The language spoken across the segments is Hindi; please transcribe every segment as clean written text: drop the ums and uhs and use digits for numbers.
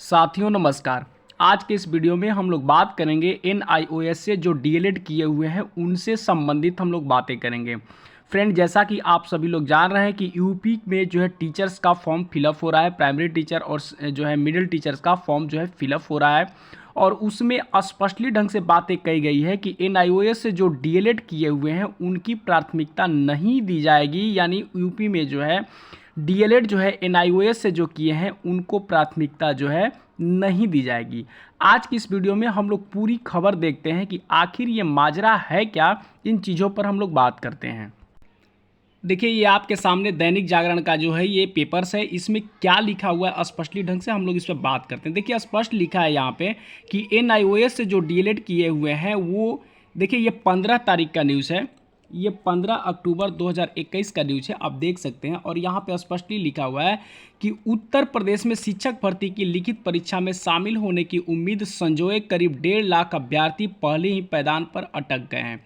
साथियों नमस्कार। आज के इस वीडियो में हम लोग बात करेंगे NIOS से जो डीएलएड किए हुए हैं उनसे संबंधित हम लोग बातें करेंगे। फ्रेंड, जैसा कि आप सभी लोग जान रहे हैं कि यूपी में जो है टीचर्स का फॉर्म फिलअप हो रहा है, प्राइमरी टीचर और जो है मिडिल टीचर्स का फॉर्म जो है फिलअप हो रहा है और उसमें स्पष्टली ढंग से बातें कही गई है कि NIOS से जो डीएलएड किए हुए हैं उनकी प्राथमिकता नहीं दी जाएगी। यानी यूपी में जो है डीएलएड जो है NIOS से जो किए हैं उनको प्राथमिकता जो है नहीं दी जाएगी। आज की इस वीडियो में हम लोग पूरी खबर देखते हैं कि आखिर ये माजरा है क्या। इन चीज़ों पर हम लोग बात करते हैं। देखिए, ये आपके सामने दैनिक जागरण का जो है ये पेपर्स है। इसमें क्या लिखा हुआ है स्पष्टली ढंग से हम लोग इस पर बात करते हैं। देखिए, स्पष्ट लिखा है यहाँ पे कि NIOS से जो डीएलएड किए हुए हैं वो, देखिए ये 15 तारीख का न्यूज़ है, ये 15 अक्टूबर 2021 का न्यूज़ है, आप देख सकते हैं। और यहाँ पे स्पष्टली लिखा हुआ है कि उत्तर प्रदेश में शिक्षक भर्ती की लिखित परीक्षा में शामिल होने की उम्मीद संजोए करीब 1.5 लाख अभ्यर्थी पहले ही पायदान पर अटक गए हैं।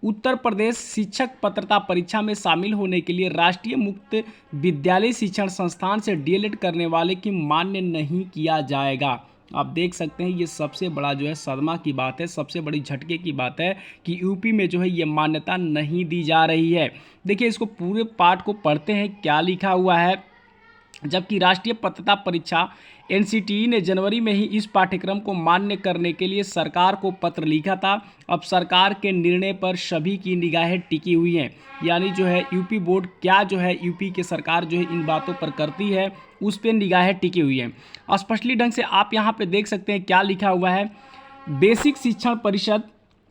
उत्तर प्रदेश शिक्षक पात्रता परीक्षा में शामिल होने के लिए राष्ट्रीय मुक्त विद्यालय शिक्षण संस्थान से डीएलएड करने वाले की मान्य नहीं किया जाएगा। आप देख सकते हैं, ये सबसे बड़ा जो है सदमा की बात है, सबसे बड़ी झटके की बात है कि यूपी में जो है ये मान्यता नहीं दी जा रही है। देखिए, इसको पूरे पाठ को पढ़ते हैं क्या लिखा हुआ है। जबकि राष्ट्रीय पात्रता परीक्षा NCTE ने जनवरी में ही इस पाठ्यक्रम को मान्य करने के लिए सरकार को पत्र लिखा था। अब सरकार के निर्णय पर सभी की निगाहें टिकी हुई हैं। यानी जो है यूपी बोर्ड क्या जो है यूपी के सरकार जो है इन बातों पर करती है उस पर निगाहें टिकी हुई हैं। स्पष्टली ढंग से आप यहाँ पे देख सकते हैं क्या लिखा हुआ है। बेसिक शिक्षण परिषद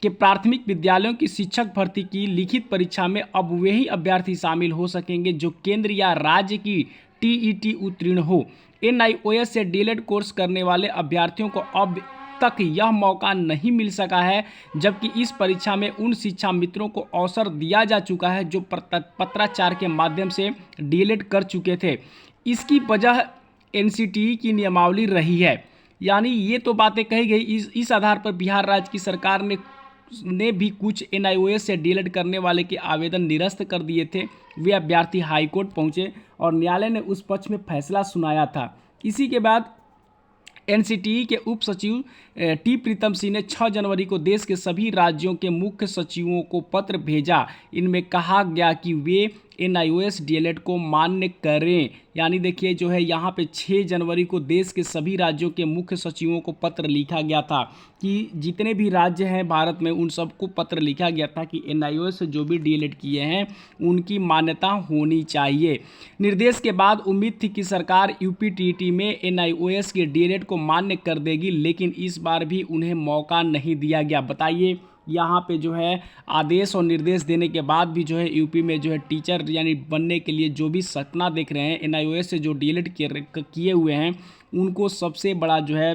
के प्राथमिक विद्यालयों की शिक्षक भर्ती की लिखित परीक्षा में अब वही अभ्यर्थी शामिल हो सकेंगे जो केंद्र या राज्य की TET उत्तीर्ण हो। NIOS से डीएलएड कोर्स करने वाले अभ्यर्थियों को अब तक यह मौका नहीं मिल सका है, जबकि इस परीक्षा में उन शिक्षा मित्रों को अवसर दिया जा चुका है जो पत्राचार के माध्यम से डीएलएड कर चुके थे। इसकी वजह NCTE की नियमावली रही है। यानी ये तो बातें कही गई, इस आधार पर बिहार राज्य की सरकार ने भी कुछ NIOS से डीएलएड करने वाले के आवेदन निरस्त कर दिए थे। वे अभ्यर्थी हाईकोर्ट पहुंचे और न्यायालय ने उस पक्ष में फैसला सुनाया था। इसी के बाद NCTE के उप सचिव T प्रीतम सिंह ने 6 जनवरी को देश के सभी राज्यों के मुख्य सचिवों को पत्र भेजा। इनमें कहा गया कि वे NIOS डीएलएड को मान्य करें। यानी देखिए जो है यहाँ पे 6 जनवरी को देश के सभी राज्यों के मुख्य सचिवों को पत्र लिखा गया था कि जितने भी राज्य हैं भारत में उन सबको पत्र लिखा गया था कि NIOS से जो भी डीएलएड किए हैं उनकी मान्यता होनी चाहिए। निर्देश के बाद उम्मीद थी कि सरकार UPTT में NIOS के डीएलएड को मान्य कर देगी, लेकिन इस बार भी उन्हें मौका नहीं दिया गया। बताइए, यहाँ पे जो है आदेश और निर्देश देने के बाद भी जो है यूपी में जो है टीचर यानी बनने के लिए जो भी सपना देख रहे हैं NIOS से जो डीएलएड किए हुए हैं उनको सबसे बड़ा जो है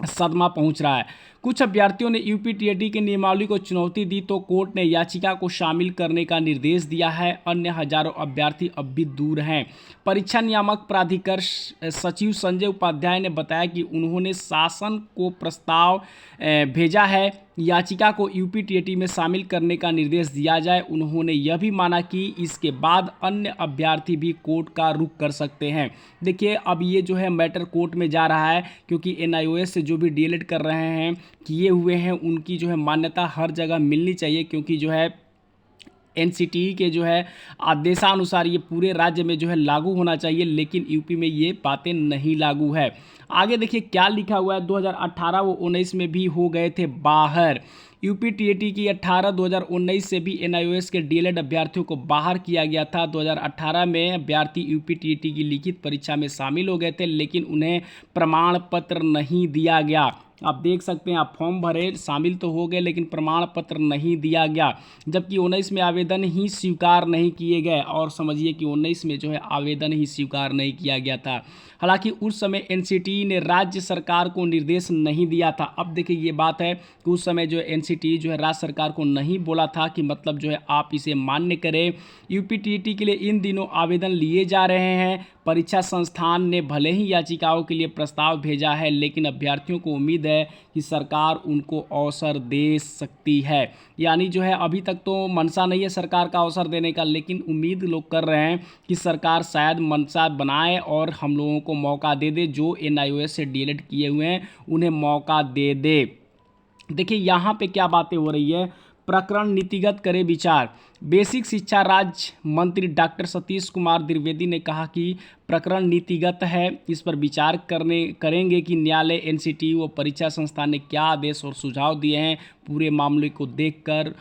सदमा पहुंच रहा है। कुछ अभ्यर्थियों ने UPTT की नियमावली को चुनौती दी तो कोर्ट ने याचिका को शामिल करने का निर्देश दिया है। अन्य हजारों अभ्यर्थी अब भी दूर हैं। परीक्षा नियामक प्राधिकार सचिव संजय उपाध्याय ने बताया कि उन्होंने शासन को प्रस्ताव भेजा है, याचिका को UPTT में शामिल करने का निर्देश दिया जाए। उन्होंने यह भी माना कि इसके बाद अन्य अभ्यर्थी भी कोर्ट का रुख कर सकते हैं। देखिए, अब ये जो है मैटर कोर्ट में जा रहा है क्योंकि NIOS से जो भी डीएलएड कर रहे हैं किए हुए हैं उनकी जो है मान्यता हर जगह मिलनी चाहिए, क्योंकि जो है NCTE के जो है आदेशानुसार ये पूरे राज्य में जो है लागू होना चाहिए, लेकिन यूपी में ये बातें नहीं लागू है। आगे देखिए क्या लिखा हुआ है। 2018 व 19 में भी हो गए थे बाहर। UPTT की 2019 से भी NIOS के डीएलएड अभ्यर्थियों को बाहर किया गया था। 2018 में अभ्यर्थी UPTT की लिखित परीक्षा में शामिल हो गए थे, लेकिन उन्हें प्रमाण पत्र नहीं दिया गया। आप देख सकते हैं, आप फॉर्म भरे, शामिल तो हो गए, लेकिन प्रमाण पत्र नहीं दिया गया। जबकि 19 में आवेदन ही स्वीकार नहीं किए गए, और समझिए कि 19 में जो है आवेदन ही स्वीकार नहीं किया गया था। हालांकि उस समय NCTE ने राज्य सरकार को निर्देश नहीं दिया था। अब देखिए ये बात है कि उस समय जो NCTE जो है राज्य सरकार को नहीं बोला था कि मतलब जो है आप इसे मान्य करें। UPTT के लिए इन दिनों आवेदन लिए जा रहे हैं। परीक्षा संस्थान ने भले ही याचिकाओं के लिए प्रस्ताव भेजा है, लेकिन अभ्यर्थियों को उम्मीद है कि सरकार उनको अवसर दे सकती है। यानी जो है अभी तक तो मनसा नहीं है सरकार का अवसर देने का, लेकिन उम्मीद लोग कर रहे हैं कि सरकार शायद मनसा बनाए और हम लोगों को को मौका दे दे, जो NIOS से डीएलएड किए हुए हैं उन्हें मौका दे दे। देखिए यहाँ पे क्या बातें हो रही है, प्रकरण नीतिगत करे विचार। बेसिक शिक्षा राज्य मंत्री डॉक्टर सतीश कुमार द्विवेदी ने कहा कि प्रकरण नीतिगत है, इस पर विचार करेंगे कि न्यायालय, NCTU और परीक्षा संस्थान ने क्या आदेश और सुझाव दिए हैं। पूरे मामले को देखकर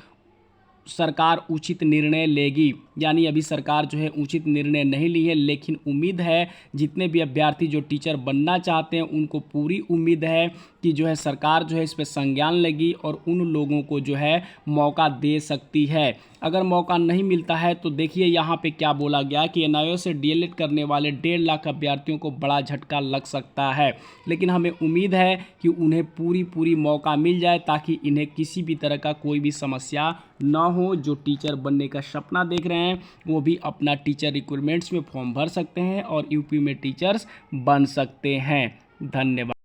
सरकार उचित निर्णय लेगी। यानी अभी सरकार जो है उचित निर्णय नहीं ली है, लेकिन उम्मीद है जितने भी अभ्यर्थी जो टीचर बनना चाहते हैं उनको पूरी उम्मीद है कि जो है सरकार जो है इस पर संज्ञान लेगी और उन लोगों को जो है मौका दे सकती है। अगर मौका नहीं मिलता है तो देखिए यहाँ पे क्या बोला गया कि NIOS से डीएलएड करने वाले 1.5 लाख अभ्यर्थियों को बड़ा झटका लग सकता है, लेकिन हमें उम्मीद है कि उन्हें पूरी मौका मिल जाए ताकि इन्हें किसी भी तरह का कोई भी समस्या ना हो। जो टीचर बनने का सपना देख रहे हैं वो भी अपना टीचर रिक्रूटमेंट्स में फॉर्म भर सकते हैं और यूपी में टीचर्स बन सकते हैं। धन्यवाद।